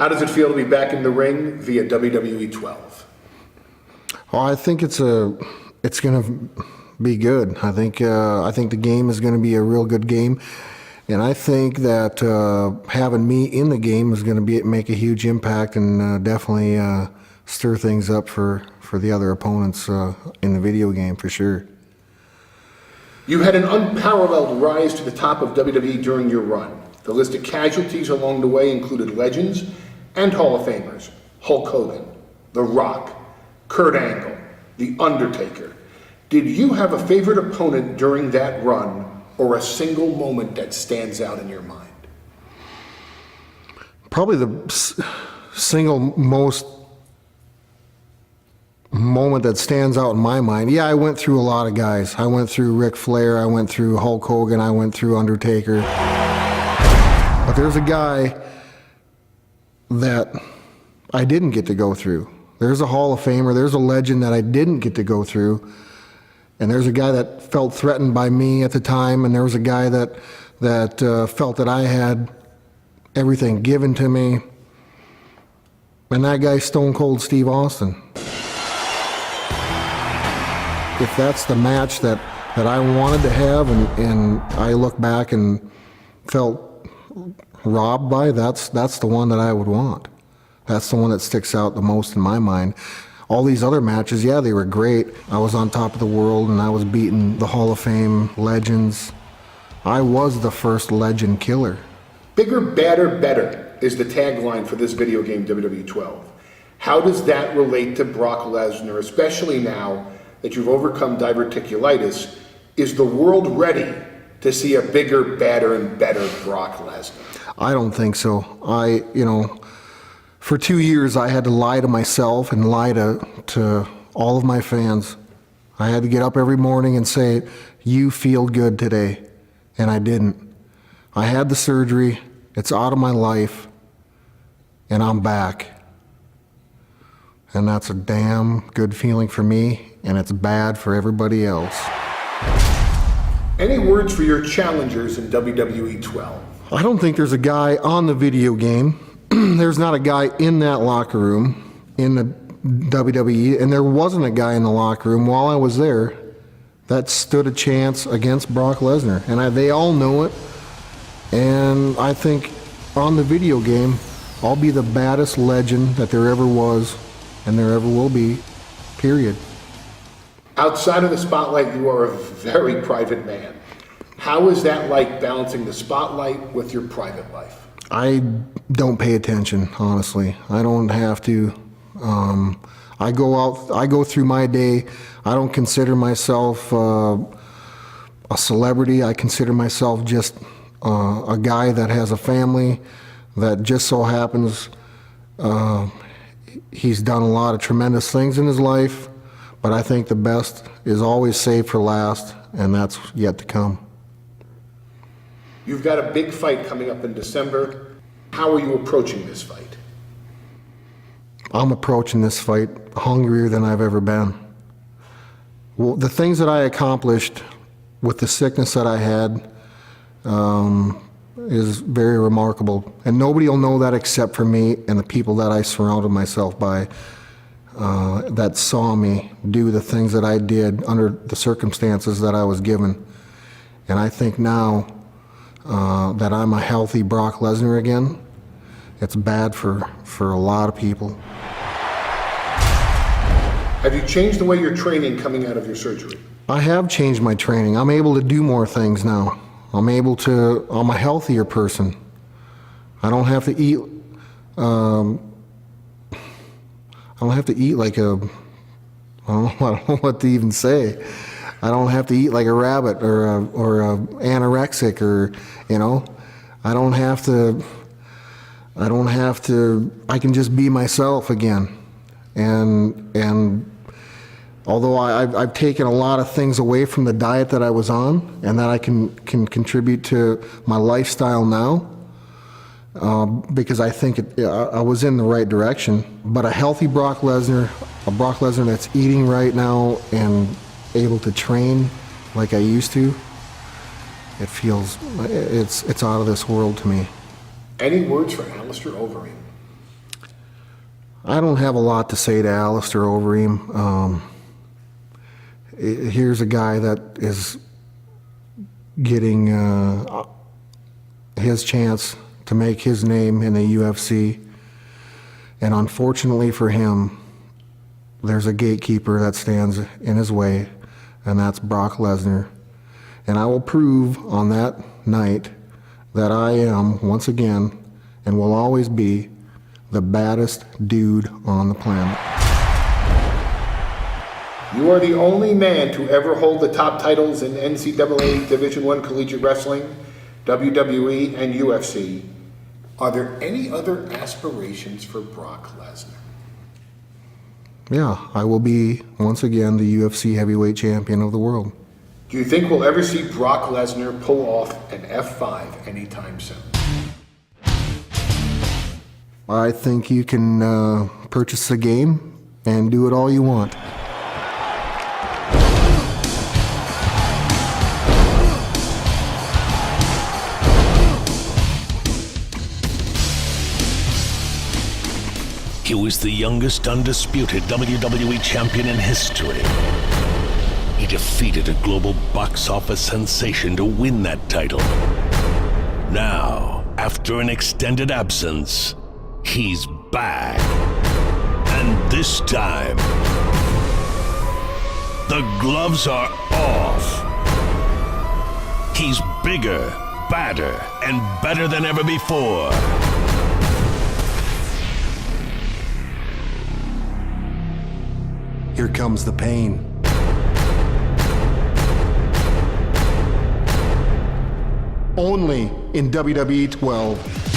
How does it feel to be back in the ring via WWE 12? Well, I think it's going to be good. I think the game is going to be a real good game, and I think that having me in the game is going to make a huge impact and definitely stir things up for the other opponents in the video game for sure. You had an unparalleled rise to the top of WWE during your run. The list of casualties along the way included legends and Hall of Famers: Hulk Hogan, The Rock, Kurt Angle, The Undertaker. Did you have a favorite opponent during that run, or a single moment that stands out in your mind? Probably the single most moment that stands out in my mind. Yeah, I went through a lot of guys. I went through Ric Flair, I went through Hulk Hogan, I went through Undertaker. But there's a guy that I didn't get to go through. There's a Hall of Famer, there's a legend that I didn't get to go through. And there's a guy that felt threatened by me at the time, and there was a guy that felt that I had everything given to me. And that guy's Stone Cold Steve Austin. If that's the match that I wanted to have and I look back and felt robbed by, that's the one that I would want. That's the one that sticks out the most in my mind. All these other matches, yeah, they were great. I was on top of the world and I was beating the Hall of Fame legends. I was the first legend killer. Bigger, badder, better is the tagline for this video game, WWE 12. How does that relate to Brock Lesnar, especially now that you've overcome diverticulitis? Is the world ready to see a bigger, badder, and better Brock Lesnar? I don't think so. For 2 years I had to lie to myself and lie to all of my fans. I had to get up every morning and say, "You feel good today," and I didn't. I had the surgery, it's out of my life, and I'm back. And that's a damn good feeling for me, and it's bad for everybody else. Any words for your challengers in WWE 12? I don't think there's a guy on the video game. There's not a guy in that locker room in the WWE, and there wasn't a guy in the locker room while I was there that stood a chance against Brock Lesnar, and they all know it. And I think on the video game, I'll be the baddest legend that there ever was and there ever will be, period. Outside of the spotlight, you are a very private man. How is that like, balancing the spotlight with your private life? I don't pay attention, honestly. I don't have to. I go through my day. I don't consider myself a celebrity. I consider myself just a guy that has a family that just so happens he's done a lot of tremendous things in his life, but I think the best is always saved for last, and that's yet to come. You've got a big fight coming up in December. How are you approaching this fight? I'm approaching this fight hungrier than I've ever been. Well, the things that I accomplished with the sickness that I had is very remarkable. And nobody will know that except for me and the people that I surrounded myself by that saw me do the things that I did under the circumstances that I was given. And I think now that I'm a healthy Brock Lesnar again, it's bad for a lot of people. Have you changed the way you're training coming out of your surgery? I have changed my training. I'm able to do more things now. I'm a healthier person. I don't have to eat, like I don't know what to even say. I don't have to eat like a rabbit or a anorexic, or, I don't have to, I can just be myself again. And although I've taken a lot of things away from the diet that I was on and that I can contribute to my lifestyle now, because I think I was in the right direction. But a healthy Brock Lesnar, a Brock Lesnar that's eating right now and able to train like I used to, it's out of this world to me. Any words for Alistair Overeem? I don't have a lot to say to Alistair Overeem. Here's a guy that is getting his chance to make his name in the UFC. And unfortunately for him, there's a gatekeeper that stands in his way, and that's Brock Lesnar. And I will prove on that night that I am, once again, and will always be, the baddest dude on the planet. You are the only man to ever hold the top titles in NCAA Division I Collegiate Wrestling, WWE, and UFC. Are there any other aspirations for Brock Lesnar? Yeah, I will be, once again, the UFC heavyweight champion of the world. Do you think we'll ever see Brock Lesnar pull off an F5 anytime soon? I think you can purchase the game and do it all you want. He was the youngest undisputed WWE champion in history. He defeated a global box office sensation to win that title. Now, after an extended absence, he's back. And this time, the gloves are off. He's bigger, badder, and better than ever before. Here comes the pain. Only in WWE 12.